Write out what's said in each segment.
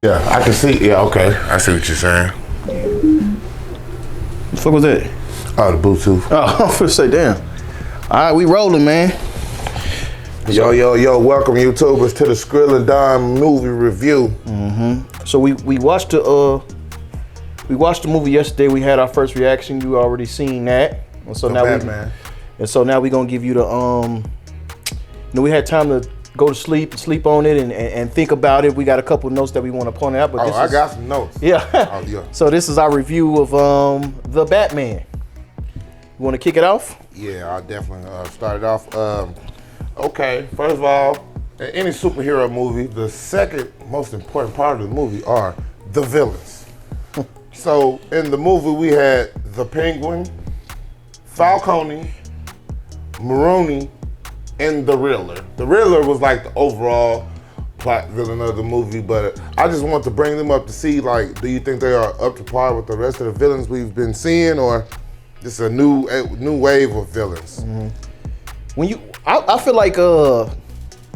Yeah, I can see. Yeah, okay. I see what you're saying. What the fuck was that? Oh, the Bluetooth. Oh, I'm finna say, damn. All right, we rolling, man. Yo, welcome YouTubers to the Scrillanddonfilmz movie review. So we watched the movie yesterday. We had our first reaction. You already seen that. And so now we're gonna give you the we had time to go to sleep on it and think about it. We got a couple notes that we want to point out. But I got some notes. Yeah. Oh, yeah. So this is our review of The Batman. You want to kick it off? Yeah, I'll definitely start it off. Okay, first of all, in any superhero movie, the second most important part of the movie are the villains. So in the movie, we had the Penguin, Falcone, Maroni, and the Riddler. The Riddler was like the overall plot villain of the movie, but I just want to bring them up to see, like, do you think they are up to par with the rest of the villains we've been seeing, or this is a new wave of villains? When I feel like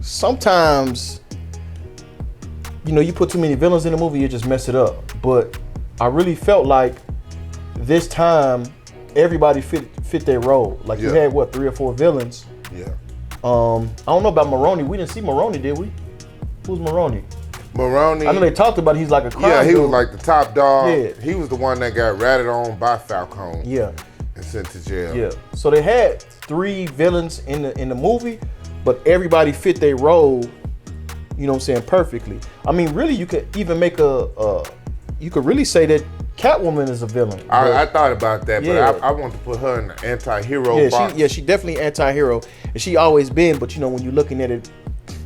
sometimes you put too many villains in the movie, you just mess it up. But I really felt like this time everybody fit their role. Like you had 3 or 4 villains. Yeah. I don't know about Maroni. We didn't see Maroni, did we? Who's Maroni? Maroni. I know they talked about he's like a crime. Yeah, he dude. was like the top dog. Yeah. He was the one that got ratted on by Falcone. Yeah. And sent to jail. Yeah. So they had 3 villains in the movie, but everybody fit their role, you know what I'm saying, perfectly. I mean, really, you could even make you could really say that Catwoman is a villain. I thought about that, Yeah. but I want to put her in the anti-hero box. She definitely anti-hero, and she always been. But when you're looking at it,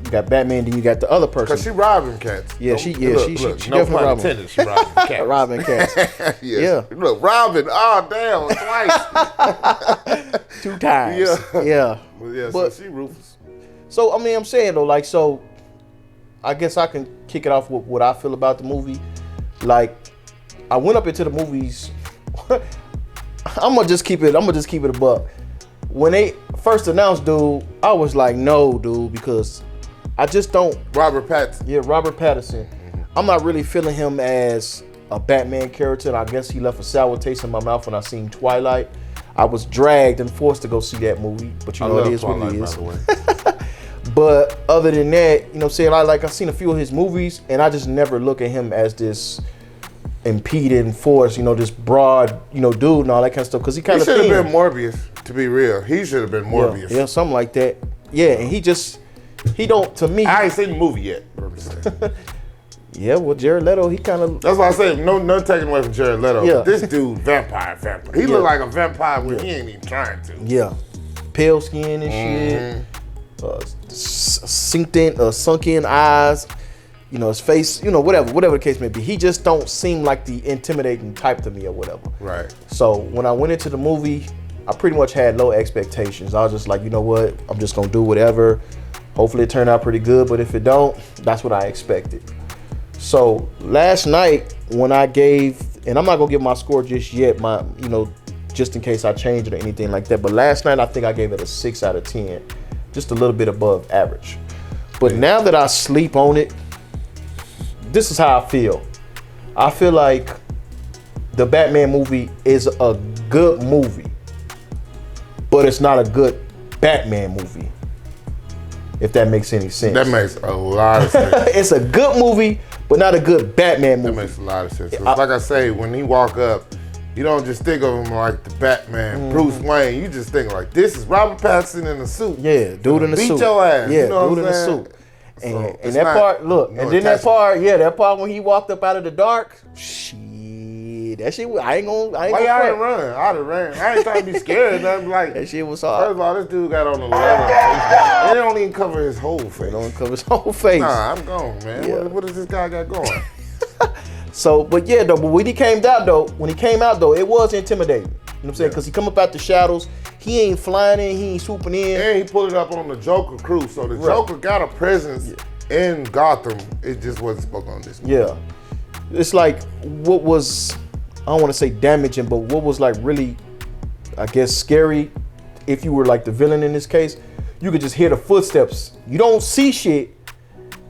you got Batman, then you got the other person. Cause she robbing cats. Yeah, she definitely no robbing. intended, she robbing cats. Robbing cats. Yes. Yeah. Look, Robin. Oh damn, twice. 2 times. Yeah. Yeah. But so she ruthless. So I mean, I'm saying though, like, so I guess I can kick it off with what I feel about the movie. Like, I went up into the movies. I'm gonna just keep it a buck. When they first announced dude, I was like, no, dude, because I just don't. Robert Pattinson. Yeah, Robert Pattinson. I'm not really feeling him as a Batman character, and I guess he left a sour taste in my mouth when I seen Twilight. I was dragged and forced to go see that movie, but it is what it is. But other than that, you know what I'm saying, I've seen a few of his movies, and I just never look at him as this impeding force, this broad, dude and all that kind of stuff. Because he kind of should have been Morbius, to be real. He should have been Morbius. Yeah, something like that. Yeah, and he don't, to me. I ain't seen the movie yet. Yeah, well, Jared Leto, he kind of. That's why I say no taking away from Jared Leto. Yeah. This dude, vampire. He look like a vampire when he ain't even trying to. Yeah, pale skin and shit, sunk in eyes. His face, whatever the case may be. He just don't seem like the intimidating type to me or whatever. Right. So when I went into the movie, I pretty much had low expectations. I was just like, you know what? I'm just gonna do whatever. Hopefully it turned out pretty good, but if it don't, that's what I expected. So last night when I gave, and I'm not gonna give my score just yet, just in case I change it or anything like that. But last night I think I gave it a 6 out of 10, just a little bit above average. But now that I sleep on it, this is how I feel. I feel like the Batman movie is a good movie, but it's not a good Batman movie, if that makes any sense. That makes a lot of sense. It's a good movie, but not a good Batman movie. That makes a lot of sense. Like I say, when he walk up, you don't just think of him like the Batman, Bruce Wayne. You just think like, this is Robert Pattinson in a suit. Yeah, dude in a suit. Beat your ass. Yeah, you know dude in a saying? suit. And that part, look, and then that part when he walked up out of the dark, shit, that shit, Why y'all ain't running? I'd have ran. I ain't trying to be scared. Nothing like that shit was hard. First of all, this dude got on the leather. It don't even cover his whole face. It don't cover his whole face. Nah, I'm gone, man. Yeah. What does this guy got going? So, but when he came out though, it was intimidating. You know what I'm saying? Because he come up out the shadows. He ain't flying in, he ain't swooping in. And he pulled it up on the Joker crew. So the Joker got a presence in Gotham. It just wasn't spoken on this movie. Yeah. It's like what was, I don't want to say damaging, but what was like really, I guess, scary, if you were like the villain in this case, you could just hear the footsteps. You don't see shit,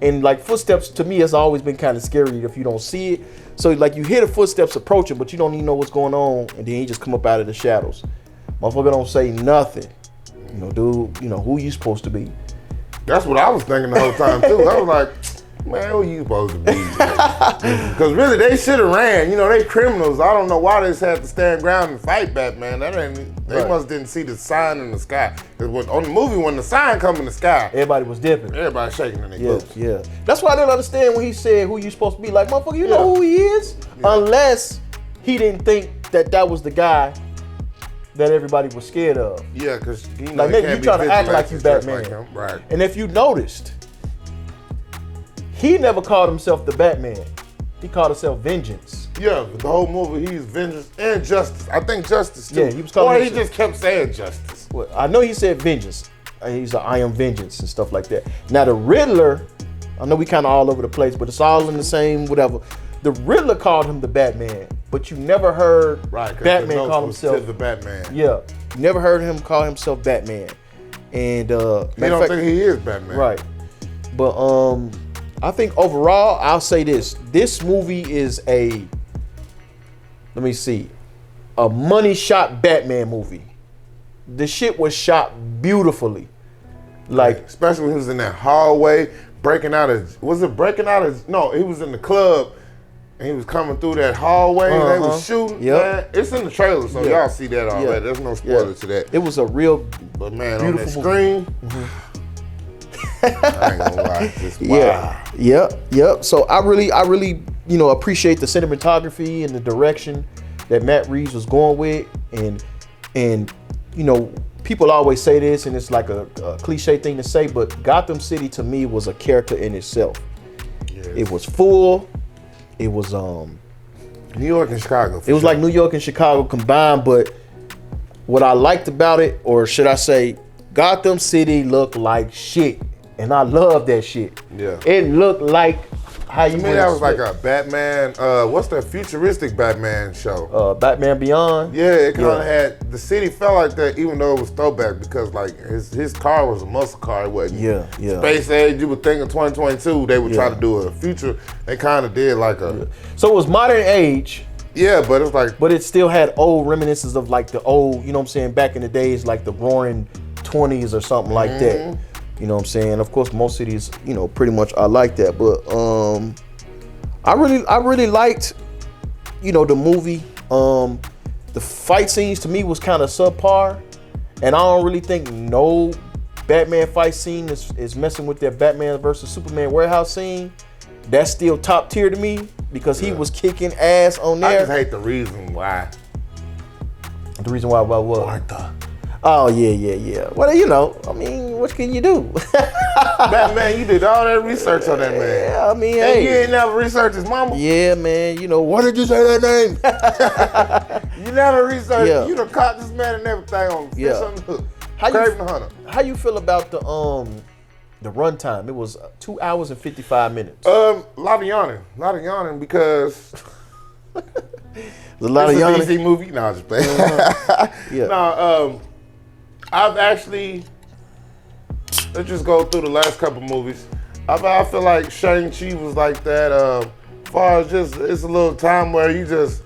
And like footsteps to me, it's always been kind of scary if you don't see it. So like you hear the footsteps approaching, but you don't even know what's going on, and then he just come up out of the shadows. Motherfucker don't say nothing. You know, dude, you know, who you supposed to be? That's what I was thinking the whole time too. I was like, man, who you supposed to be? Because really, they should have ran. You know, they criminals. I don't know why they just had to stand ground and fight Batman. They must didn't see the sign in the sky. Because on the movie, when the sign come in the sky, everybody was dipping. Everybody shaking in their boots. Yeah. That's why I didn't understand when he said who you supposed to be. Like, motherfucker, you know who he is? Yeah. Unless he didn't think that was the guy that everybody was scared of. Yeah, because you know, like maybe you try to act like you Batman. Like right. And if you noticed, he never called himself the Batman. He called himself Vengeance. Yeah, the whole movie, he's Vengeance and Justice. I think Justice too. Yeah, he was calling he just kept saying Justice. Well, I know he said Vengeance. He's a I am Vengeance and stuff like that. Now the Riddler, I know we kind of all over the place, but it's all in the same whatever. The Riddler called him the Batman, but you never heard Batman call himself the Batman. Yeah, you never heard him call himself Batman. And you don't think he is Batman, right? But I think overall, I'll say this: this movie is a money shot Batman movie. The shit was shot beautifully, like especially when he was in that hallway breaking out of. Was it breaking out of? No, he was in the club. And he was coming through that hallway and they was shooting. Man, it's in the trailer, so y'all see that already. There's no spoiler to that. It was a real But man, on that screen, I ain't gonna lie. Just wow. Yep. So I really, appreciate the cinematography and the direction that Matt Reeves was going with. And people always say this, and it's like a cliche thing to say, but Gotham City to me was a character in itself. Yes. It was full. It was New York and Chicago. It was like New York and Chicago combined, but what I liked about it, or should I say, Gotham City looked like shit. And I love that shit. Yeah. It looked like how you. To me, that was like a Batman. What's that futuristic Batman show? Batman Beyond. Yeah, it kind of had the city felt like that, even though it was throwback because like his car was a muscle car. It wasn't space age. You would think in 2022 they would try to do a future. They kind of did like a. So it was modern age. Yeah, but it's like. But it still had old reminiscences of like the old, you know what I'm saying, back in the days, like the Roaring 20s or something like that. You know what I'm saying? Of course, most cities, pretty much are like that. But I really liked, the movie. The fight scenes to me was kind of subpar, and I don't really think no Batman fight scene is messing with that Batman versus Superman warehouse scene. That's still top tier to me because he was kicking ass on there. I just hate the reason why. The reason why what? Martha. Oh yeah. Well, what can you do? Batman, you did all that research on that man. Yeah, hey. You ain't never researched his mama. Yeah, man. Why did you say that name? You never researched. Yeah. You done caught this man and everything on Fish on the Hook. Craven the Hunter. How you feel about the runtime? It was 2 hours and 55 minutes. A lot of yawning because. There's a lot of yawning. It's a DC movie. No, just playing. Yeah. No, I've actually, let's just go through the last couple movies. I feel like Shang-Chi was like that. As far as it's a little time where you just,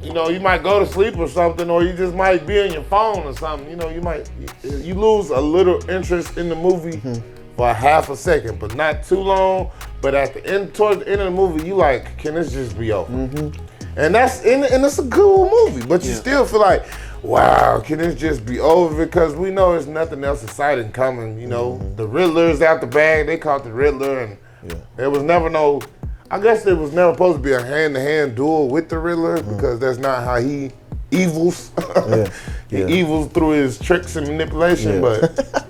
you might go to sleep or something, or you just might be on your phone or something. You lose a little interest in the movie for a half a second, but not too long. But towards the end of the movie, you like, can this just be over? And it's a cool movie, but you still feel like, wow, can this just be over? Because we know there's nothing else exciting coming. The Riddler's out the bag. They caught the Riddler, and there was never I guess there was never supposed to be a hand-to-hand duel with the Riddler because that's not how he evils. He evils through his tricks and manipulation, but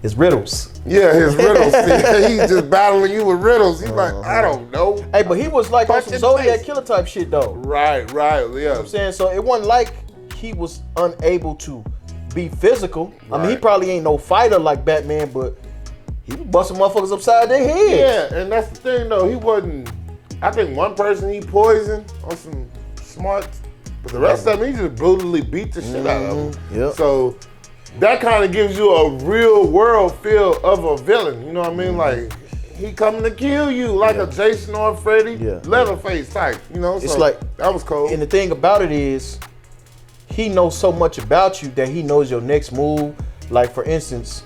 his riddles. Yeah, his riddles. He's just battling you with riddles. He's like, I don't know. Hey, but he was like on some Zodiac Killer type shit though. Right, yeah. You know what I'm saying? So it wasn't like he was unable to be physical. Right. I mean, he probably ain't no fighter like Batman, but he was busting motherfuckers upside their heads. Yeah, and that's the thing though. He wasn't. I think one person he poisoned on some smarts, but the rest of them he just brutally beat the shit out of them. Yep. So that kind of gives you a real world feel of a villain. You know what I mean? Like he coming to kill you, like a Jason or a Freddy, Leatherface type. You know, so it's like that was cool. And the thing about it is, he knows so much about you that he knows your next move. Like for instance,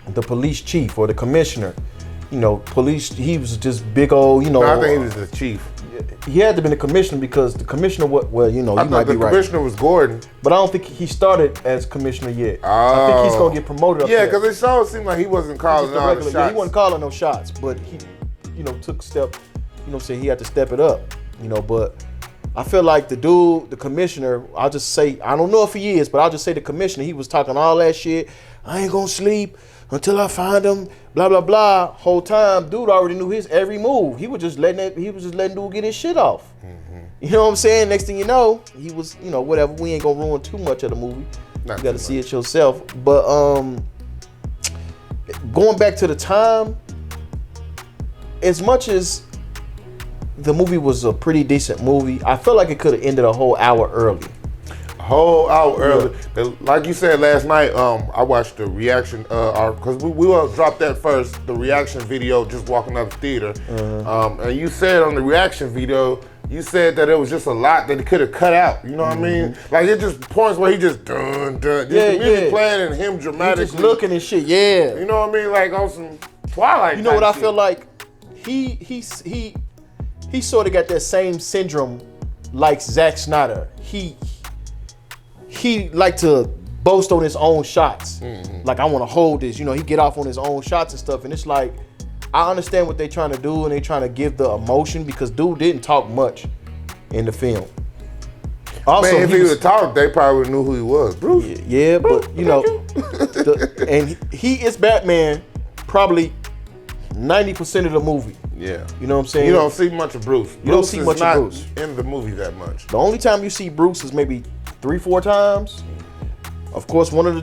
the police chief or the commissioner. You know, he was just big old. You know, I think he was the chief. He had to be the commissioner because the commissioner, well, you know, you might be right. The commissioner was Gordon, but I don't think he started as commissioner yet. Oh. I think he's gonna get promoted up there. Yeah, because it sure seemed like he wasn't calling all the shots. Yeah, he wasn't calling no shots, but he, you know, took step. You know, saying he had to step it up. You know, but I feel like the dude, the commissioner, I'll just say, I don't know if he is, but I'll just say the commissioner. He was talking all that shit. I ain't gonna sleep until I find him. Blah blah blah. Whole time, dude already knew his every move. He was just letting dude get his shit off. Mm-hmm. You know what I'm saying? Next thing you know, he was, you know, whatever. We ain't gonna ruin too much of the movie. You got to see it yourself. But going back to the time, as much as the movie was a pretty decent movie, I felt like it could have ended a whole hour early. Whole hour early. Like you said last night, I watched the reaction, because we will drop that first, the reaction video just walking out of the theater. And you said on the reaction video, you said that it was just a lot that he could have cut out. You know what I mean? Like it just points where he just dun. Just the music playing and him dramatically. He just looking and shit, yeah. You know what I mean? Like on some Twilight. You know what I shit. feel like? He sort of got that same syndrome like Zack Snyder. He like to boast on his own shots. Like, I want to hold this. You know, he get off on his own shots and stuff. And it's like, I understand what they trying to do and they trying to give the emotion because dude didn't talk much in the film. Also, man, if he would have talked, they probably would have knew who he was. Bruce. Yeah, but you know, and he is Batman probably 90% of the movie. Yeah. You know what I'm saying? You don't see much of Bruce. You don't see much of Bruce in the movie that much. The only time you see Bruce is maybe 3-4 times. Of course, one in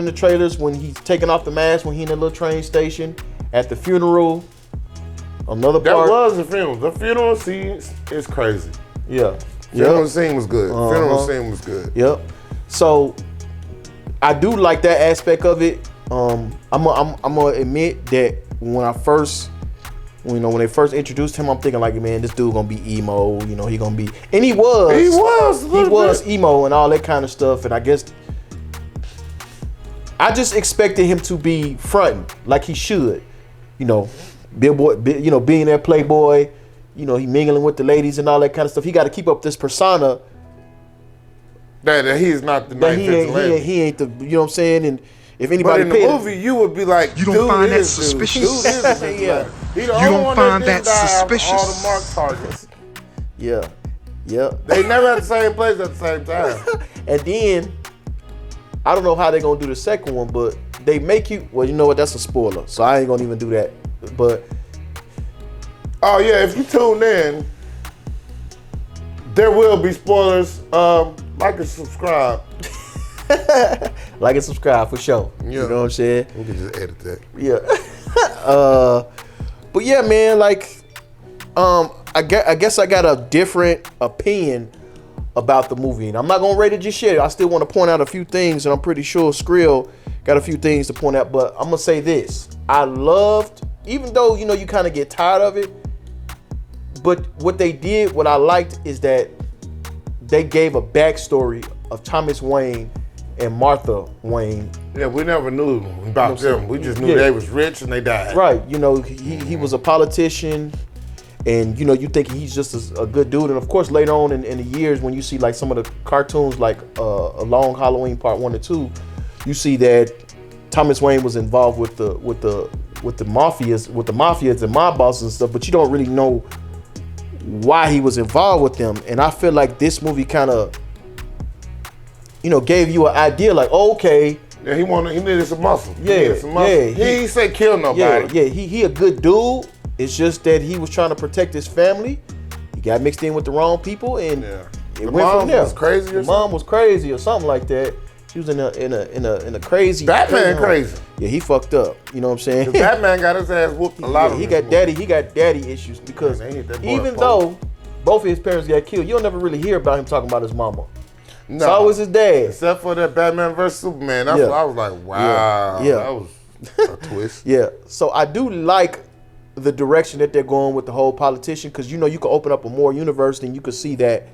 the trailers when he's taking off the mask when he in the little train station, at the funeral. Another part. That was the funeral. The funeral scene is crazy. Yeah. Funeral scene was good. Funeral scene was good. Yep. So I do like that aspect of it. I'm gonna admit that when they first introduced him, I'm thinking like, man, this dude gonna be emo. You know, he gonna be, and he was emo and all that kind of stuff. And I guess I just expected him to be fronting like he should. You know, being that playboy. You know, he mingling with the ladies and all that kind of stuff. He got to keep up this persona. That he's not the nice vigilante. He ain't the, you know what I'm saying? And if anybody but in the movie, you would be like, you don't find that suspicious? Dude yeah. You don't find that suspicious? All the mark targets. Yeah. They never at the same place at the same time. And then, I don't know how they're going to do the second one, but they make you, well, you know what? That's a spoiler. So I ain't going to even do that. But oh yeah, if you tune in, there will be spoilers. Like and subscribe. Like and subscribe for sure. Yeah. You know what I'm saying? We can just edit that. Yeah. But yeah, man, like, I guess I got a different opinion about the movie, and I'm not gonna rate it just yet. I still want to point out a few things, and I'm pretty sure Skrill got a few things to point out. But I'm gonna say this: I loved, even though you know you kind of get tired of it. But what they did, what I liked, is that they gave a backstory of Thomas Wayne and Martha Wayne. Yeah, we never knew about them. We just knew they was rich and they died. Right. You know, he was a politician, and you know, you think he's just a good dude. And of course, later on in the years, when you see like some of the cartoons, like A Long Halloween Part 1 and 2, you see that Thomas Wayne was involved with the mafias and mob bosses and stuff, but you don't really know why he was involved with them. And I feel like this movie kind of, you know, gave you an idea like, oh, okay. Yeah, he needed some muscle. Yeah, he ain't say kill nobody. Yeah, he a good dude. It's just that he was trying to protect his family. He got mixed in with the wrong people, and it went from there. Was crazy. The mom was crazy or something like that. She was in a crazy. Batman crazy. Yeah, he fucked up. You know what I'm saying? Batman got his ass whooped a lot. He got daddy issues because even though both of his parents got killed, you'll never really hear about him talking about his mama. No. It's always his dad. Except for that Batman vs Superman. That's what I was like, wow. Yeah. That was a twist. Yeah. So I do like the direction that they're going with the whole politician, because you know you could open up a more universe, then you could see that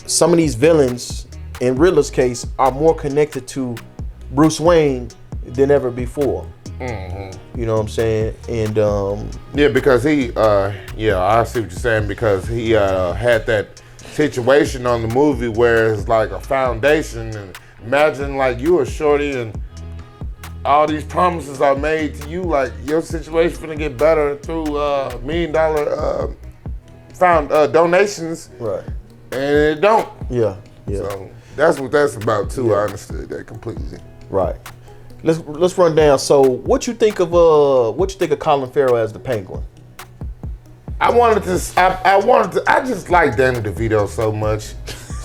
some of these villains, in Riddler's case, are more connected to Bruce Wayne than ever before. You know what I'm saying? And yeah, because he, yeah, I see what you're saying, because he had that situation on the movie where it's like a foundation, and imagine like you a shorty and all these promises are made to you, like your situation gonna get better through $1 million donations, right, and it don't. Yeah. So that's what that's about too. I understood that completely. Right. Let's run down. So what you think of Colin Farrell as the Penguin? I just like Danny DeVito so much.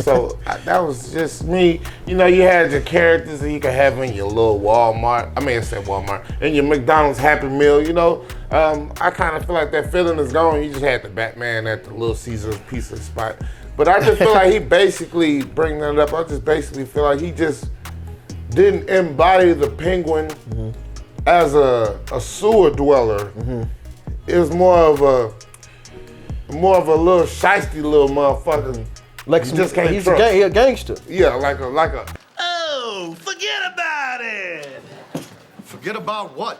So that was just me. You know, you had your characters that you could have in your little Walmart. I mean, I said Walmart. In your McDonald's Happy Meal, you know. I kind of feel like that feeling is gone. You just had the Batman at the Little Caesars pizza spot. But I just feel like he basically, bringing that up, I just basically feel like he just didn't embody the Penguin as a sewer dweller. It was more of a little shiesty little motherfucker. Like you just can't he's trust. a gangster. Yeah, like a. Oh, forget about it. Forget about what?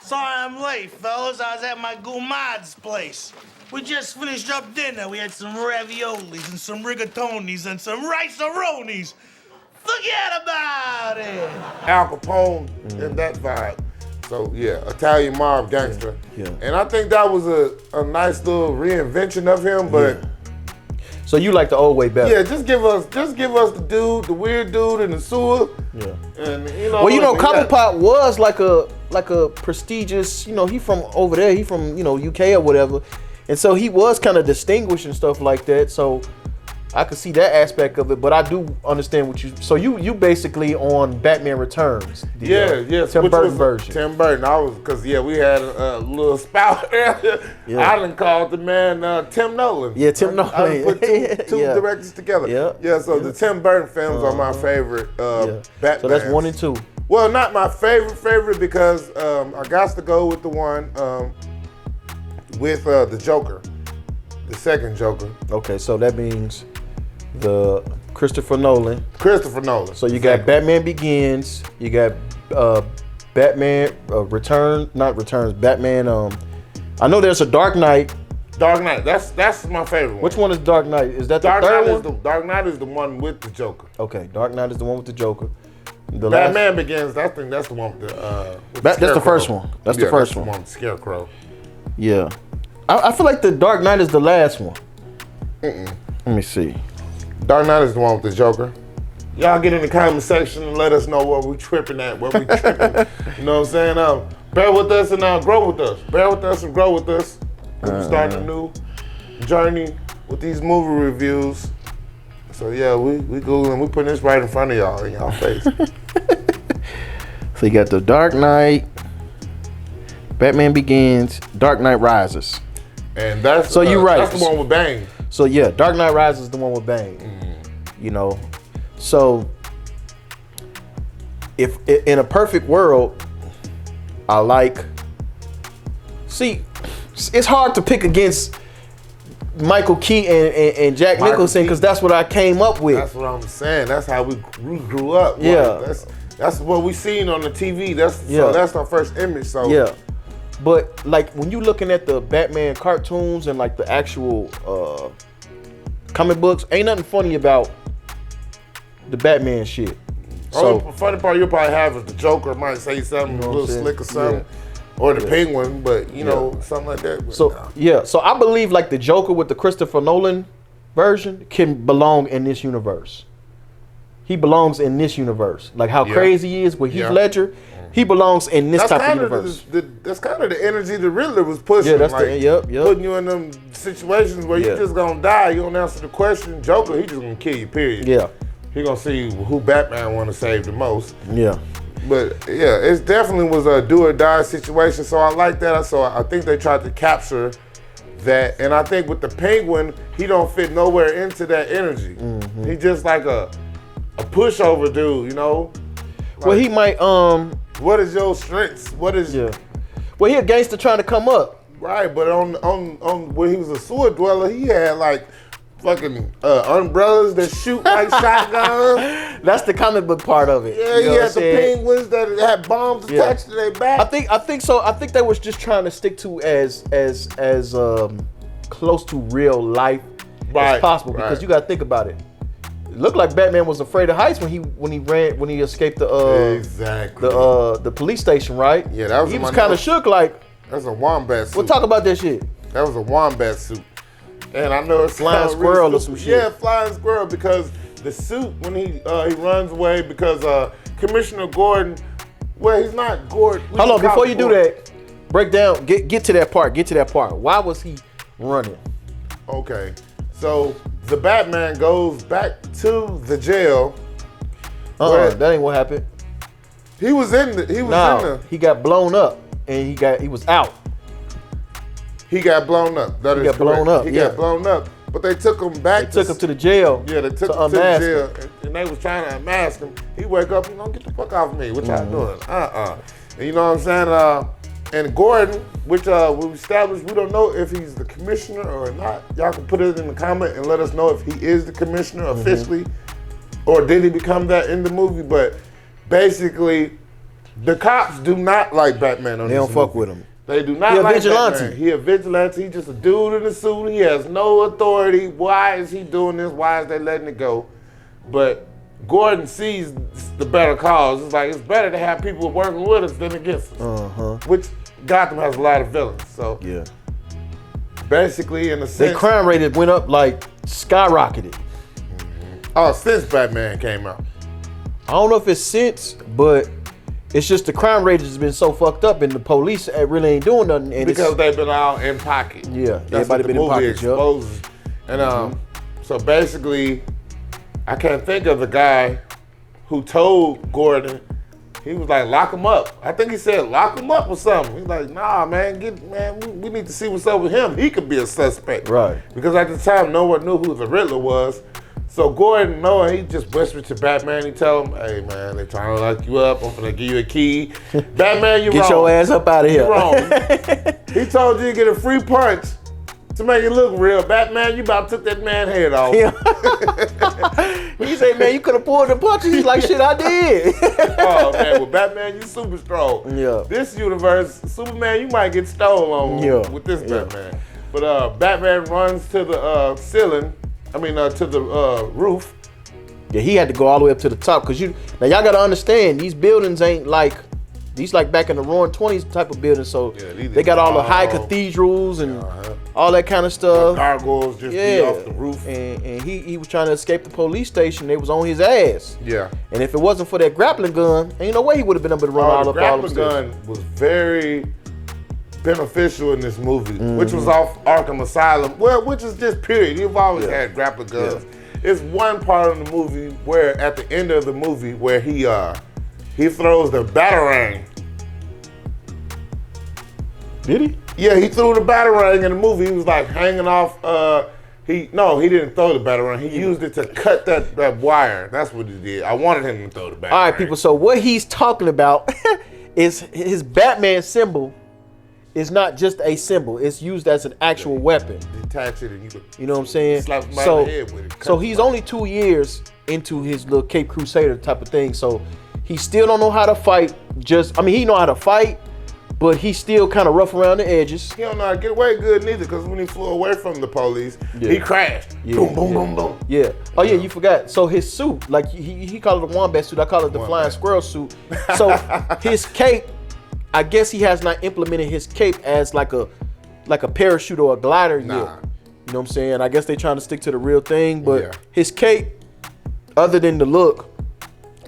Sorry I'm late, fellas. I was at my Gumad's place. We just finished up dinner. We had some raviolis and some rigatonis and some rice-a-ronis. Forget about it. Al Capone and that vibe. So yeah, Italian mob gangster. Yeah. And I think that was a nice little reinvention of him, but So you like the old way better? yeah, just give us the weird dude in the sewer. Yeah. And you know. Well, you know, and Cobblepot was like a prestigious, you know, he from over there, he from, you know, UK or whatever. And so he was kind of distinguished and stuff like that. So I could see that aspect of it, but I do understand what you. So you basically on Batman Returns. The, Tim Burton version. Tim Burton. because we had a little spout earlier. Yeah. I done called the man Tim Nolan. Yeah, Tim Nolan. I done put two Yeah. directors together. Yeah. So the Tim Burton films are my favorite Batman. So that's 1 and 2. Well, not my favorite because I got to go with the one with the Joker, the second Joker. Okay, so that means the Christopher Nolan. So You got Batman Begins. You got Batman Batman. I know there's a Dark Knight. Dark Knight. That's my favorite one. Which one is Dark Knight? Is that the Dark third Knight one? Dark Knight is the one with the Joker. Okay, Dark Knight is the one with the Joker. Batman Begins. I think that's the one with the. That's the first one. That's the first one. The one with Scarecrow. Yeah, I feel like the Dark Knight is the last one. Let me see. Dark Knight is the one with the Joker. Y'all get in the comment section and let us know what we tripping at, what we tripping. You know what I'm saying? Bear with us and grow with us. Bear with us and grow with us. We're starting a new journey with these movie reviews. So yeah, we Googling, we putting this right in front of y'all, in y'all face. So you got the Dark Knight, Batman Begins, Dark Knight Rises. And that's So you're right. That's the one with Bane. So yeah, Dark Knight Rises is the one with Bane. You know, so if in a perfect world, I like. See, it's hard to pick against Michael Keaton and Jack Nicholson because that's what I came up with. That's what I'm saying. That's how we grew up. Yeah. Like, that's what we seen on the TV. So that's our first image. So yeah. But like when you looking at the Batman cartoons and like the actual comic books, ain't nothing funny about the Batman shit. So the funny part you'll probably have is the Joker might say something a little slick or something. Or the Penguin, but you know, something like that. But so I believe like the Joker with the Christopher Nolan version can belong in this universe. He belongs in this universe. Like how crazy he is with Heath Ledger, he belongs in this type of universe. That's kind of the energy the Riddler was pushing. Yeah, that's like, putting you in them situations where you just gonna die. You don't answer the question. Joker, he just gonna kill you. Period. Yeah, he gonna see who Batman want to save the most. Yeah. But yeah, it definitely was a do or die situation. So I like that. So I think they tried to capture that. And I think with the Penguin, he don't fit nowhere into that energy. He just like a pushover dude, you know? Like, well, he might What is your strengths? What is Well, he a gangster trying to come up. right? But on when he was a sewer dweller, he had like fucking umbrellas that shoot like shotguns. That's the comic book part of it. Yeah, You know he what had I'm the saying? penguins that had bombs attached to their back. I think so. I think they was just trying to stick to as close to real life as possible because you got to think about it. It looked like Batman was afraid of heights when he escaped the police station, right? Yeah, that was he was kind of shook. Like that's a wombat suit. we'll talk about that shit. That was a wombat suit, and I know it's Flying squirrel or some shit. Yeah, flying squirrel because the suit when he runs away because Commissioner Gordon. Well, he's not Gordon. Hold on, before you do that, break down. Get to that part. Get to that part. Why was he running? Okay, so the Batman goes back to the jail. That ain't what happened. He was in the. He got blown up and he was out. He got blown up. That is got blown correct. up, He yeah. got blown up. But they took him back. They took him to the jail. Yeah, they took him to the jail, and they was trying to unmask him. He wake up, get the fuck off me. What y'all doing? And you know what I'm saying? And Gordon, which we established, we don't know if he's the commissioner or not. Y'all can put it in the comment and let us know if he is the commissioner officially, or did he become that in the movie? But basically, the cops do not like Batman on this movie. They don't fuck with him. They do not like Batman. He a vigilante. He's just a dude in a suit. He has no authority. Why is he doing this? Why is they letting it go? But Gordon sees the better cause. It's like it's better to have people working with us than against us. Which Gotham has a lot of villains. So yeah, basically, in a sense, their crime rate went up like skyrocketed. Oh, since Batman came out. I don't know if it's since, but it's just the crime rate has been so fucked up, and the police really ain't doing nothing. And because they've been all in pocket. Yeah, that's everybody what been the in movie pocket. exposes. And so basically, I can't think of the guy who told Gordon. He was like, lock him up. I think he said, lock him up or something. He's like, nah, man, we need to see what's up with him. He could be a suspect. Right. Because at the time, no one knew who the Riddler was. So Gordon, knowing, he just whispered to Batman. He tell him, hey, man, they trying to lock you up. I'm gonna give you a key. Batman, you wrong. Get your ass up out of here. You wrong. He told you to get a free punch to make it look real. Batman, you about took that man's head off. Yeah. He said, man, you could have pulled the punches. He's like, shit, I did. Oh, man, well, Batman, you super strong. Yeah. This universe, Superman, you might get stolen on with this Batman. But Batman runs to the ceiling. To the roof. Yeah, he had to go all the way up to the top because now y'all gotta understand these buildings ain't like these like back in the roaring 20s type of buildings. So they got all the high cathedrals and all that kind of stuff. Gargoyles just be off the roof. And he was trying to escape the police station. They was on his ass. Yeah. And if it wasn't for that grappling gun, ain't no way he would have been able to run all up all the grappling gun was very beneficial in this movie, which was off Arkham Asylum. Well, which is just period. You've always had grappling guns. It's one part of the movie where at the end of the movie where he throws the batarang. Did he? Yeah, he threw the batarang in the movie. He was like hanging off. He didn't throw the batarang. He used it to cut that wire. That's what he did. I wanted him to throw the batarang. All right, people. So what he's talking about is his Batman symbol. It's not just a symbol. It's used as an actual weapon. Detach it and you know what I'm saying? Slap somebody in the head with it. So he's only 2 years into his little Cape Crusader type of thing. So he still don't know how to fight. He know how to fight, but he's still kind of rough around the edges. He don't know how to get away good neither, because when he flew away from the police, he crashed. Boom, boom, boom, boom. Yeah. Oh yeah, you forgot. So his suit, like he called it a wombat suit. I call it the flying squirrel suit. So his cape, I guess he has not implemented his cape as like a parachute or a glider yet. You know what I'm saying? I guess they trying to stick to the real thing, but his cape, other than the look,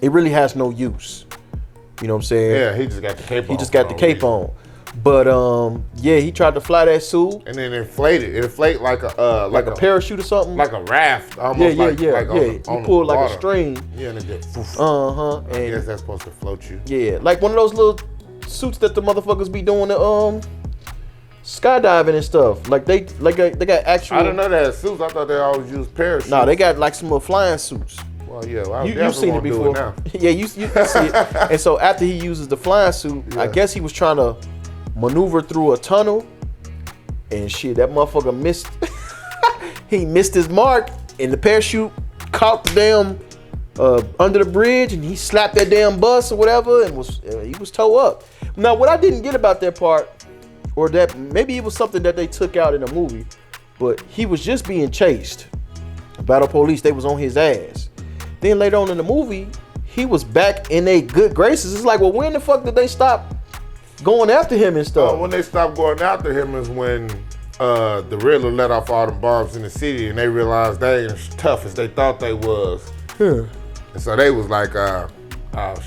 it really has no use. You know what I'm saying? Yeah, he just got the cape on. He just got the cape on. But he tried to fly that suit. And then inflated. It inflated like a parachute or something. Like a raft. Almost like he pulled like a string. Yeah, and it just I guess that's supposed to float you. Yeah, like one of those little suits that the motherfuckers be doing the skydiving and stuff. Like they got actual. I didn't know they had suits. I thought they always used parachutes. No, they got like some little flying suits. Well, Oh yeah, well, I You've seen it definitely before. won't do it now. Yeah, you see it. And so after he uses the flying suit, I Yeah. guess he was trying to maneuver through a tunnel, and shit, that motherfucker missed. He missed his mark, and the parachute caught the damn under the bridge, and he slapped that damn bus or whatever, and he was towed up. Now, what I didn't get about that part, or that maybe it was something that they took out in the movie, but he was just being chased. Battle Police, they was on his ass. Then later on in the movie, he was back in their good graces. It's like, well, when the fuck did they stop going after him and stuff? When they stopped going after him is when the Riddler let off all the bombs in the city, and they realized they ain't as tough as they thought they was. And so they was like, oh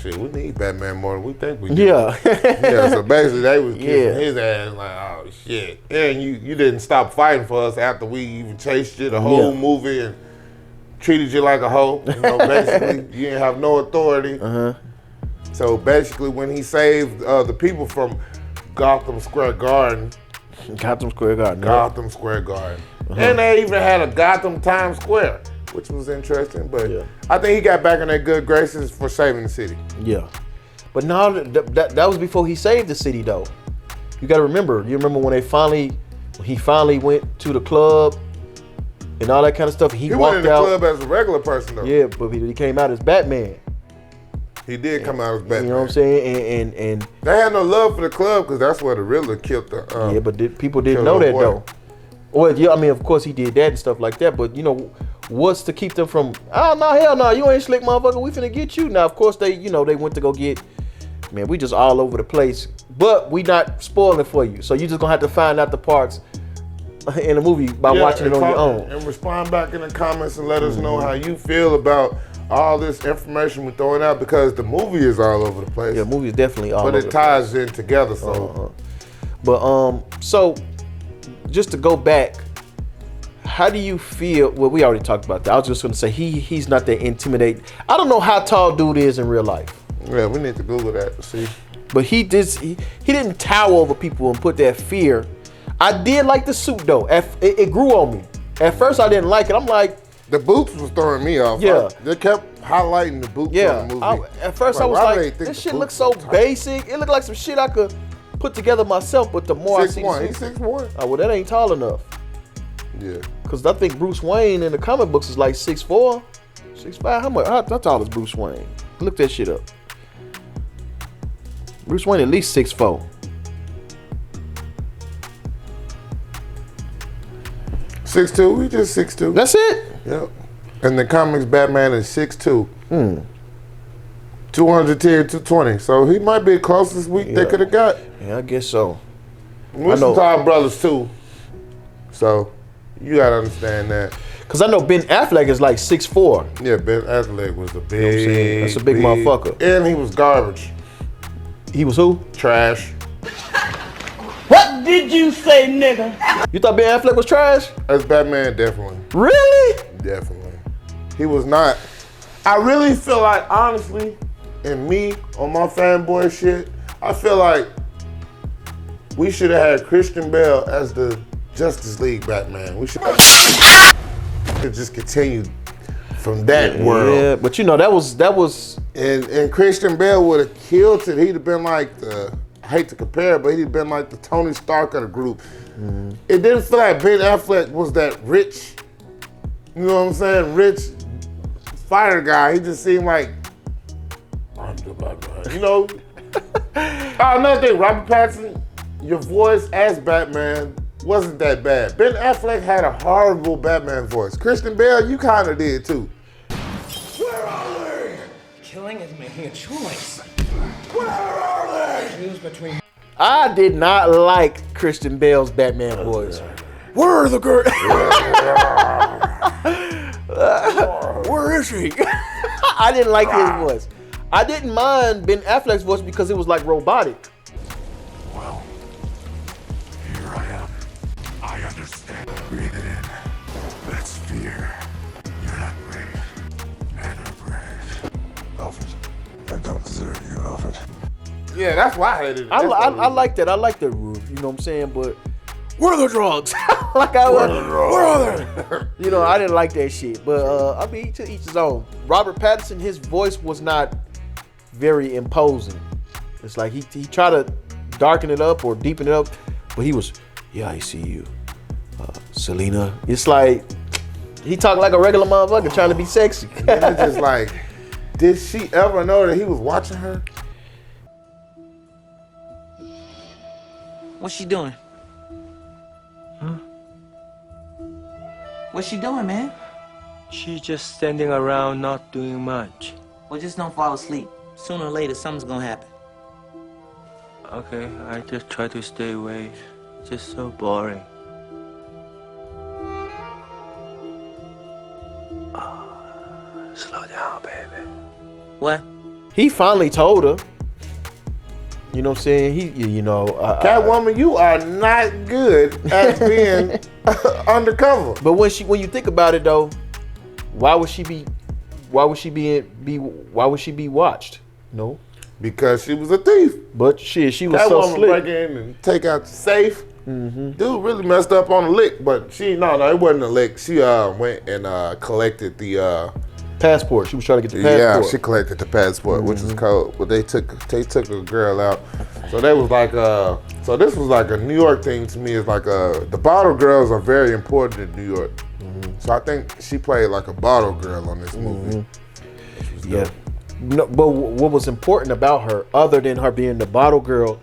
shit, we need Batman more than we think we do. Yeah. Yeah, so basically they was kissing Yeah. his ass like, oh shit. And you didn't stop fighting for us after we even chased you the whole movie and treated you like a hoe. You know, basically, you didn't have no authority. So basically when he saved the people from Gotham Square Garden. Gotham Square Garden. Gotham Square Garden. And they even had a Gotham Times Square, which was interesting. But I think he got back in their good graces for saving the city. Yeah. But now that was before he saved the city, though. You got to remember. You remember when he finally went to the club and all that kind of stuff. He went walked in the out. club as a regular person, though. Yeah, but he came out as Batman. He did come out as Batman. You know what I'm saying? And they had no love for the club because that's where the Riddler killed the. yeah, but people didn't killed know the that boy. though. Well, yeah, I mean, of course he did that and stuff like that. But you know, what's to keep them from? Oh no, hell no, you ain't slick, motherfucker. We finna get you. Now, of course they went to go get. Man, we just all over the place. But we not spoiling for you, so you just gonna have to find out the parts in the movie by watching it on your own. And respond back in the comments and let us know how you feel about all this information we're throwing out, because the movie is all over the place. Yeah, the movie is definitely all over But the it ties in together, so. But so just to go back, how do you feel? Well, we already talked about that. I was just gonna say he's not that intimidating. I don't know how tall dude is in real life. Yeah, we need to Google that to see. But he didn't tower over people and put that fear. I did like the suit though. It grew on me. At first I didn't like it. I'm like, the boots was throwing me off. Yeah. They kept highlighting the boots on the movie. At first I was why do they like, think this the shit boots looks so are tight? basic. It looked like some shit I could put together myself. But the more I see 6'1", the he's suit, 6'1". oh well, that ain't tall enough. Yeah. Cause I think Bruce Wayne in the comic books is like 6'4", 6'5". How much? How tall is Bruce Wayne? Look that shit up. Bruce Wayne at least 6'4". 6'2", he just 6'2". That's it. Yep. In the comics, Batman is 6'2". 210, 220. So he might be the closest they could have got. Yeah, I guess so. We're some tall brothers too. So you gotta understand that. Cause I know Ben Affleck is like 6'4". Yeah, Ben Affleck was a big, That's a big motherfucker. And he was garbage. He was who? Trash. What did you say, nigga? You thought Ben Affleck was trash? As Batman, definitely. Really? Definitely. He was not. I really feel like, honestly, and me on my fanboy shit, I feel like we should have had Christian Bale as the Justice League Batman. We should have just continued from that world. Yeah, but you know that was. And Christian Bale would have killed it. He'd have been like I hate to compare, but he'd have been like the Tony Stark of the group. It didn't feel like Ben Affleck was that rich, you know what I'm saying, rich fighter guy. He just seemed like, I'm the Batman, you know? Another thing, Robert Pattinson, your voice as Batman wasn't that bad. Ben Affleck had a horrible Batman voice. Christian Bale, you kind of did too. Where are they? Killing is making a choice. Where are they? Choose between. I did not like Christian Bale's Batman voice. Where are the girls? Where is he? I didn't like his voice. I didn't mind Ben Affleck's voice because it was like robotic. Well, here I am. I understand. Breathe it in. That's fear. You're not brave. Men are brave. Alfred, I don't deserve you, Alfred. Yeah, that's why I hated it. I like that. I like the roof. You know what I'm saying? But where are the drugs? Like I was, where are they? You know, I didn't like that shit. But I mean, to each his own. Robert Pattinson, his voice was not very imposing. It's like he tried to darken it up or deepen it up, but he was, yeah, I see you, Selena. It's like he talked like a regular motherfucker trying to be sexy. And it's just like, did she ever know that he was watching her? What's she doing? Huh? What's she doing, man? She's just standing around not doing much. Well, just don't fall asleep. Sooner or later, something's gonna happen. Okay, I just try to stay awake. It's just so boring. Slow down, baby. What? He finally told her. You know what I'm saying? Catwoman, you are not good at being undercover. But when you think about it though, why would she be watched? No. Because she was a thief. But shit, she was Catwoman so slick. break in and take out the safe. Dude really messed up on the lick, but no, it wasn't a lick. She went and collected the Passport. She was trying to get the passport. Yeah, she collected the passport, which was cold. But they took a girl out. So they was like so this was like a New York thing to me. It's like the bottle girls are very important in New York. So I think she played like a bottle girl on this movie. Yeah. No, but what was important about her, other than her being the bottle girl,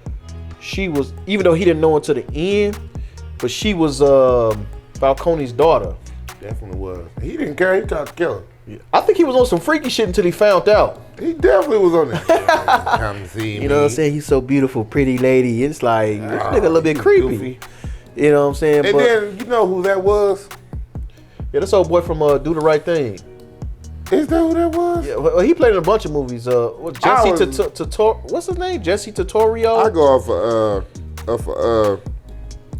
she was, even though he didn't know until the end, but she was Falcone's daughter. Definitely was. He didn't care. He tried to kill her. Yeah. I think he was on some freaky shit until he found out. He definitely was on that. Come see me. You know what I'm saying? He's so beautiful, pretty lady. It's like, this nigga a little bit creepy. Goofy. You know what I'm saying? And then, you know who that was? Yeah, this old boy from Do the Right Thing. Is that who that was? Yeah, well, he played in a bunch of movies. What's his name? Jesse Tutorio. I go off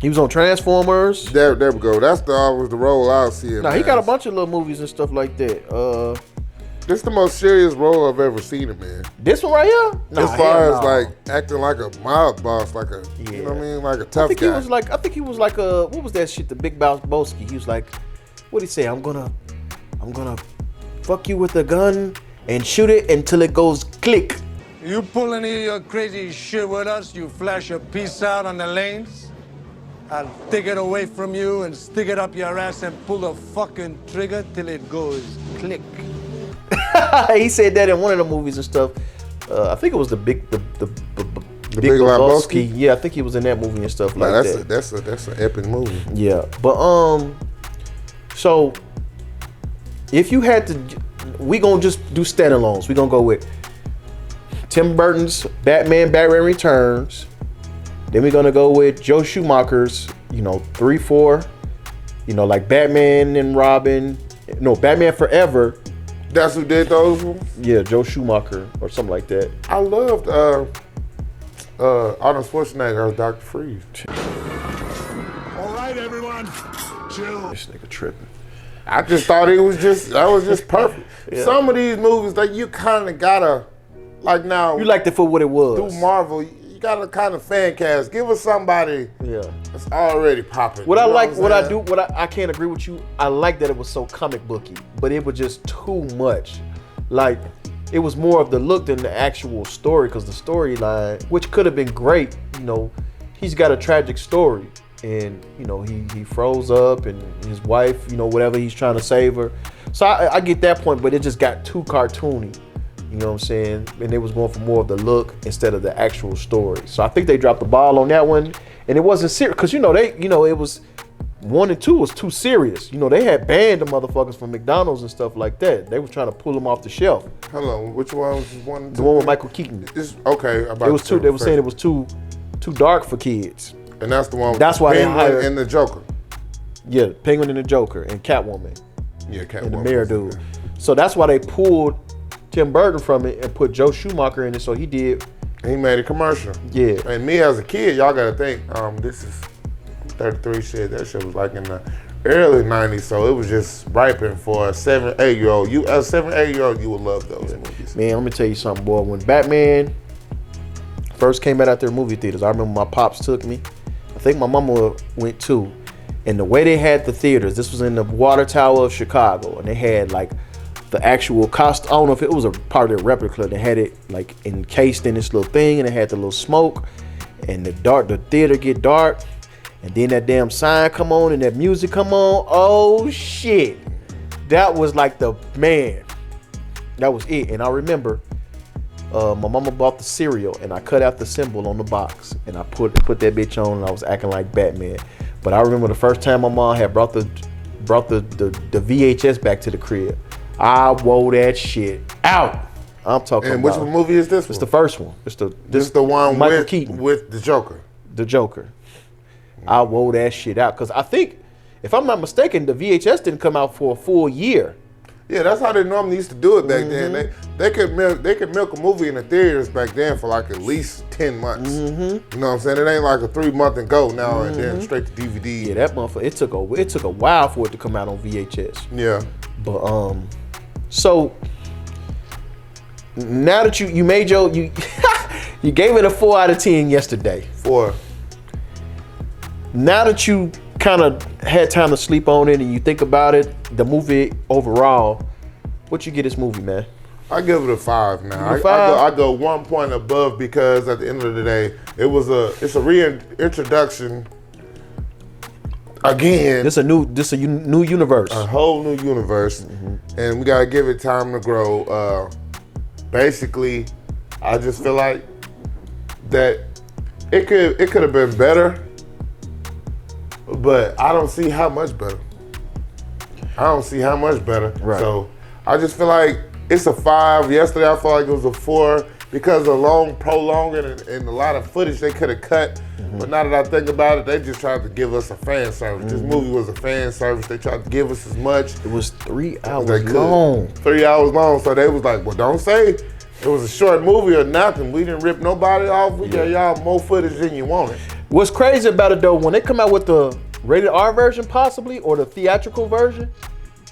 He was on Transformers. There we go. That's always the role I'll see him. Nah, he got a bunch of little movies and stuff like that. This is the most serious role I've ever seen him in. This one right here? Nah, as far as like acting like a mob boss, like a you know what I mean, like a tough guy. I think he was like a, what was that shit? The Big Bowski. He was like, what did he say? I'm gonna fuck you with a gun and shoot it until it goes click. You pull any of your crazy shit with us, you flash your piece out on the lanes, I'll take it away from you and stick it up your ass and pull the fucking trigger till it goes click. He said that in one of the movies and stuff. I think it was the Big Lebowski. Yeah, I think he was in that movie and stuff like that. That's an epic movie. Yeah, but so if you had to, we gonna just do standalones. We gonna go with Tim Burton's Batman Returns. Then we're gonna go with Joe Schumacher's, 3, 4. Like Batman and Robin. No, Batman Forever. That's who did those ones? Yeah, Joe Schumacher or something like that. I loved Arnold Schwarzenegger as Dr. Freeze. All right, everyone, chill. This nigga tripping. I just thought that was just perfect. Yeah. Some of these movies that you kind of gotta, like now. You liked it for what it was. Through Marvel, you gotta kind of fan cast. Give us somebody that's already popping. I can't agree with you. I like that it was so comic booky, but it was just too much. Like, it was more of the look than the actual story, because the storyline, which could have been great, he's got a tragic story. And he froze up, and his wife, whatever, he's trying to save her. So I get that point, but it just got too cartoony. You know what I'm saying? And they was going for more of the look instead of the actual story. So I think they dropped the ball on that one, and it wasn't serious because it was 1 and 2 was too serious. They had banned the motherfuckers from McDonald's and stuff like that. They were trying to pull them off the shelf. Hello, which one was 1 and 2? The one with Michael Keaton. Okay, it was too. They were saying it was too dark for kids. And that's the one with that's why Penguin they hired, and the Joker. Yeah, Penguin and the Joker and Catwoman. Yeah, Catwoman. And the mayor dude. So that's why they pulled Tim Burton from it and put Joe Schumacher in it. So he did. He made a commercial. Yeah. And me as a kid, y'all gotta think, this is 33 shit. That shit was like in the early 90s. So it was just ripening for a 7, 8-year-old. You as a 7, 8-year-old, you would love those movies. Man, let me tell you something, boy. When Batman first came out their movie theaters, I remember my pops took me. I think my mama went too. And the way they had the theaters, this was in the Water Tower of Chicago, and they had like the actual cost. I don't know if it was a part of the replica. They had it like encased in this little thing, and it had the little smoke, and the theater get dark, and then that damn sign come on and that music come on. Oh shit, that was like the man. That was it. And I remember my mama bought the cereal, and I cut out the symbol on the box, and I put that bitch on, and I was acting like Batman. But I remember the first time my mom had brought the VHS back to the crib, I wore that shit out. I'm talking And about. which movie is this? It's the first one. This the one Michael with Keaton. with the Joker. The Joker. I wore that shit out because I think, if I'm not mistaken, the VHS didn't come out for a full year. Yeah, that's how they normally used to do it back then. They could milk a movie in the theaters back then for like at least 10 months. You know what I'm saying? It ain't like a 3 month and go now and then straight to DVD. Yeah, that motherfucker. It took a while for it to come out on VHS. Yeah. But so now that you made you you gave it a 4 out of 10 yesterday. 4. Now that you kind of had time to sleep on it and you think about it, the movie overall, what you get this movie, man? I give it a 5 now. You a 5? I go 1 point above because at the end of the day, it's a reintroduction again. This a new universe. A whole new universe, and we gotta give it time to grow. Basically, I just feel like that it could have been better, but I don't see how much better. Right. So I just feel like it's a 5. Yesterday I felt like it was a 4 because of prolonging and a lot of footage they could have cut. But now that I think about it, they just tried to give us a fan service. This movie was a fan service. They tried to give us as much. It was 3 hours They could. long. 3 hours long. So they was like, well, don't say it was a short movie or nothing. We didn't rip nobody off. We got y'all more footage than you wanted. What's crazy about it though, when they come out with the rated R version possibly, or the theatrical version,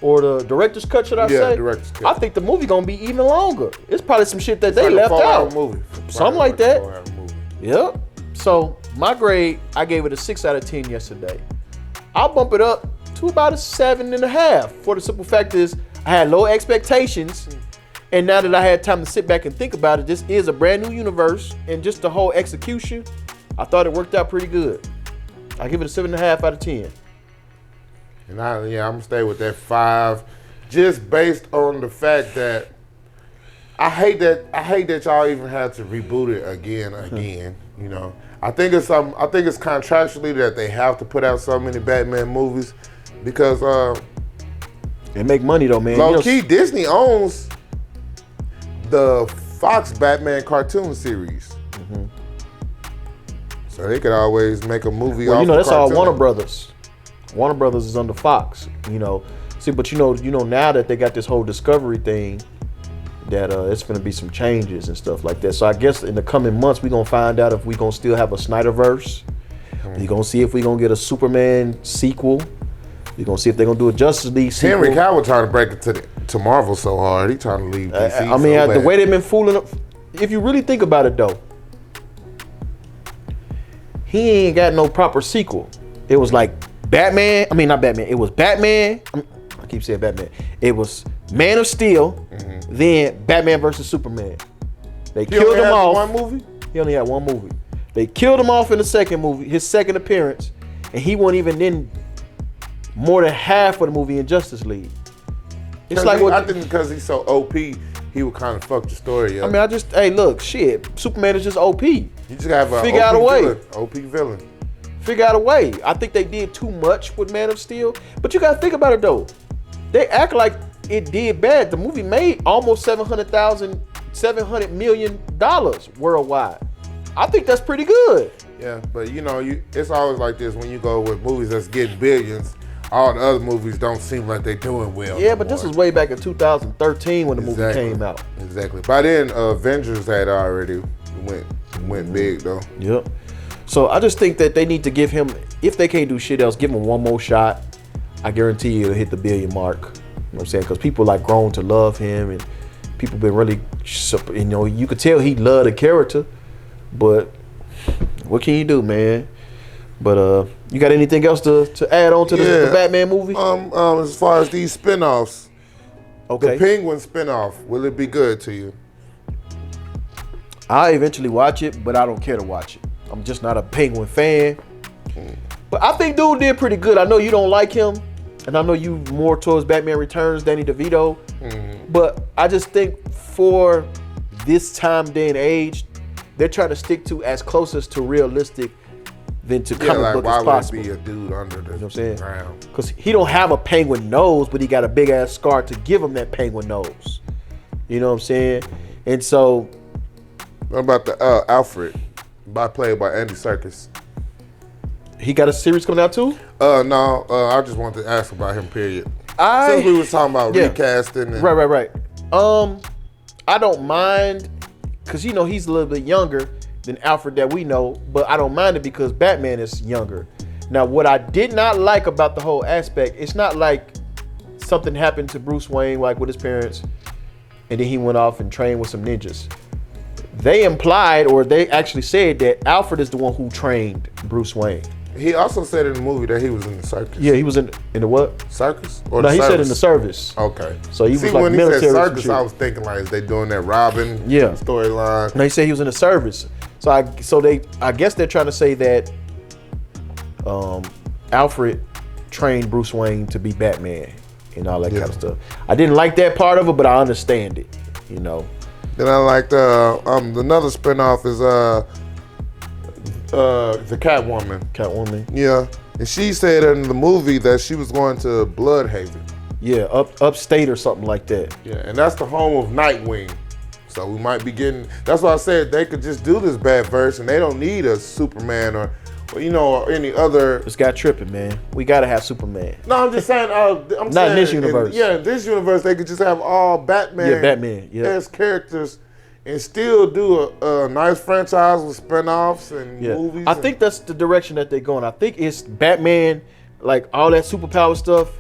or the director's cut, should I say? Yeah, director's cut. I think the movie gonna be even longer. It's probably some shit that they Like a left 4 hour out. movie. Something like that. 4 hour movie. Yep. So my grade, I gave it a 6 out of 10 yesterday. I'll bump it up to about a 7.5. For the simple fact is, I had low expectations, and now that I had time to sit back and think about it, this is a brand new universe, and just the whole execution, I thought it worked out pretty good. I give it a 7.5 out of 10. And I'm gonna stay with that 5, just based on the fact that I hate that y'all even had to reboot it again. You know, I think it's contractually that they have to put out so many Batman movies because It make money though, man. low key Disney owns the Fox Batman cartoon series, so they could always make a movie. Well, off you know, the that's all cartoon. Warner Brothers. Warner Brothers is under Fox, you know. See, but you know now that they got this whole Discovery thing, that it's gonna be some changes and stuff like that. So I guess in the coming months we gonna find out if we gonna still have a Snyderverse. We gonna see if we gonna get a Superman sequel. We gonna see if they're gonna do a Justice League sequel. Henry Cavill trying to break it to Marvel so hard. He trying to leave DC. I mean, so the bad. way they've been fooling. If you really think about it, though, he ain't got no proper sequel. It was like Batman. I mean, not Batman. It was Batman. I keep saying Batman. It was Man of Steel, then Batman versus Superman. They He killed only him had off. one movie. He only had one movie. They killed him off in the second movie, his second appearance, and he wasn't even in more than half of the movie in Justice League. It's like I think because he's so OP, he would kind of fuck the story up. I mean, hey, look, shit. Superman is just OP. You just gotta have a Figure OP out a way. villain. OP villain. Figure out a way. I think they did too much with Man of Steel, but you gotta think about it though. They act like it did bad. The movie made almost $700 million worldwide. I think that's pretty good. Yeah, but you know, it's always like this when you go with movies that's getting billions. All the other movies don't seem like they're doing well. Yeah, no but this more. was way back in 2013 when the movie Exactly. came out. Exactly. By then, Avengers had already went big though. Yep. So I just think that they need to give him, if they can't do shit else, give him one more shot. I guarantee you it'll hit the billion mark. You know what I'm saying? Because people like grown to love him, and people been really, you know, you could tell he loved the character. But what can you do, man? But you got anything else to add on to the Batman movie? As far as these spinoffs, Okay. the Penguin spinoff, will it be good to you? I eventually watch it, but I don't care to watch it. I'm just not a Penguin fan. But I think dude did pretty good. I know you don't like him, and I know you more towards Batman Returns, Danny DeVito. But I just think for this time, day, and age, they're trying to stick to as closest to realistic than to comic book why as possible. would it be a dude under the You know what I'm saying? ground? Because he don't have a penguin nose, but he got a big ass scar to give him that penguin nose. You know what I'm saying? And so, What about the Alfred, played by Andy Serkis? he got a series coming out too? No, I just wanted to ask about him. Period. Since we was talking about recasting. And, Right. I don't mind, because he's a little bit younger than Alfred that we know, but I don't mind it because Batman is younger. Now, what I did not like about the whole aspect, it's not like something happened to Bruce Wayne, like with his parents, and then he went off and trained with some ninjas. They implied, or they actually said, that Alfred is the one who trained Bruce Wayne. He also said in the movie that he was in the circus. Yeah, he was in the what? Circus? Or No, the he said in service? the service. Okay. So he was like when he military said or some circus, shit. I was thinking like, is they doing that Robin storyline? No, he said he was in the service. So I guess they're trying to say that Alfred trained Bruce Wayne to be Batman and all that kind of stuff. I didn't like that part of it, but I understand it. Then I liked another spinoff is the Catwoman. Yeah, and she said in the movie that she was going to Bloodhaven. Yeah, upstate or something like that. Yeah, and that's the home of Nightwing. So we might be getting. That's why I said they could just do this bad version. They don't need a Superman or any other. This guy tripping, man. We gotta have Superman. No, I'm just saying. I'm Not in this universe. In this universe, they could just have all Batman. Yeah, Batman. Yeah. As characters, and still do a nice franchise with spinoffs and movies. I think that's the direction that they're going. I think it's Batman, like all that superpower stuff.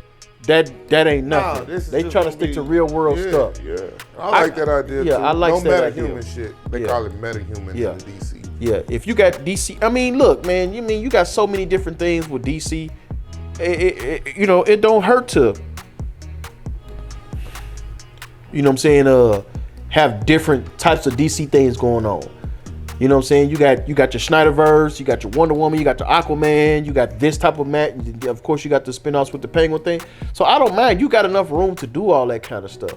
That ain't nothing. They trying to stick to real world stuff. Yeah, I like that idea. Yeah, too. I like that idea. No metahuman shit. They call it metahuman in DC. Yeah, if you got DC, I mean, look, man, you got so many different things with DC. It don't hurt to, have different types of DC things going on. You know what I'm saying? You got your Snyderverse, you got your Wonder Woman, you got your Aquaman, you got this type of Matt. Of course, you got the spinoffs with the Penguin thing. So I don't mind. You got enough room to do all that kind of stuff.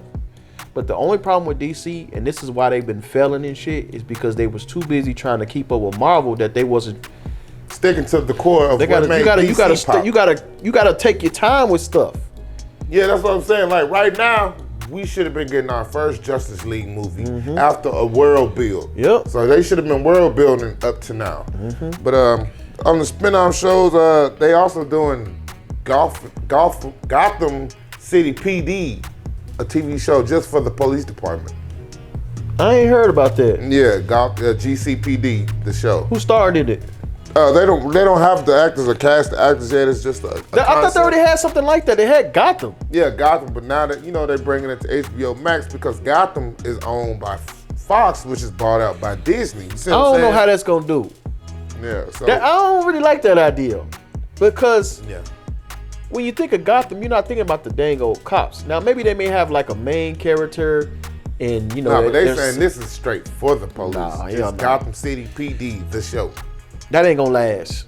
But the only problem with DC, and this is why they've been failing and shit, is because they was too busy trying to keep up with Marvel that they wasn't sticking to the core of you gotta take your time with stuff. Yeah, that's what I'm saying. Like right now, we should have been getting our first Justice League movie after a world build. Yep. So they should have been world building up to now. But on the spin-off shows, they also doing Gotham City PD, a TV show just for the police department. I ain't heard about that. Yeah, GCPD, the show. Who started it? They don't have the actors or cast the actors yet. It's just a I thought they already had something like that. They had Gotham. Yeah, Gotham, but now that they're bringing it to HBO Max because Gotham is owned by Fox, which is bought out by Disney. You see I what I'm don't know saying? how that's gonna do. Yeah, so I don't really like that idea because when you think of Gotham, you're not thinking about the dang old cops. Now maybe they may have like a main character, and but they saying this is straight for the police. Nah, Gotham City PD, the show. That ain't gonna last.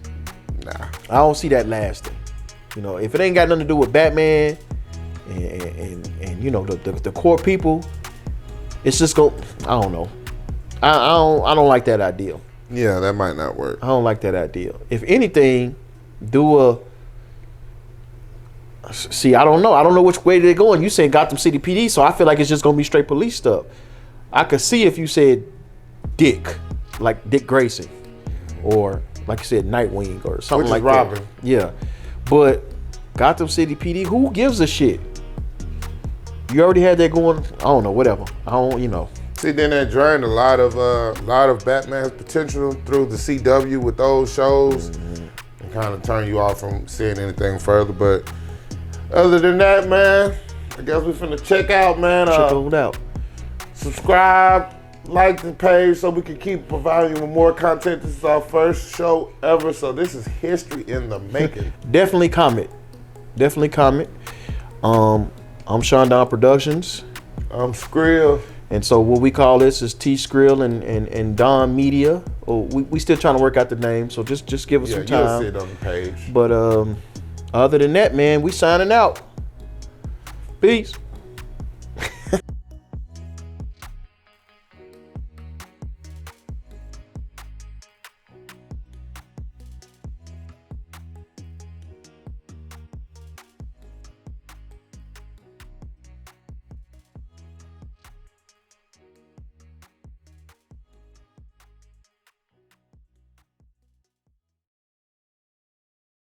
Nah, I don't see that lasting. If it ain't got nothing to do with Batman and the core people, it's just go. I don't know. I don't like that idea. Yeah, that might not work. I don't like that idea. If anything, do a. See, I don't know. I don't know which way they're going. You saying Gotham City PD, so I feel like it's just gonna be straight police stuff. I could see if you said Dick, like Dick Grayson, or like you said Nightwing or something Which like is Robin. that. Yeah, but Gotham City PD, who gives a shit? You already had that going. I don't know. Whatever. I don't. See, then that drained a lot of Batman's potential through the CW with those shows, and kind of turn you off from seeing anything further. But other than that, man, I guess we finna check out, man. Check it out. Subscribe, like the page so we can keep providing you with more content. This is our first show ever, so this is history in the making. Definitely comment. I'm Sean Don Productions. I'm Skrill. And so what we call this is T Skrill and Don Media. Oh, we still trying to work out the name, so just give us some time. You'll see it on the page. But other than that, man, we signing out. Peace.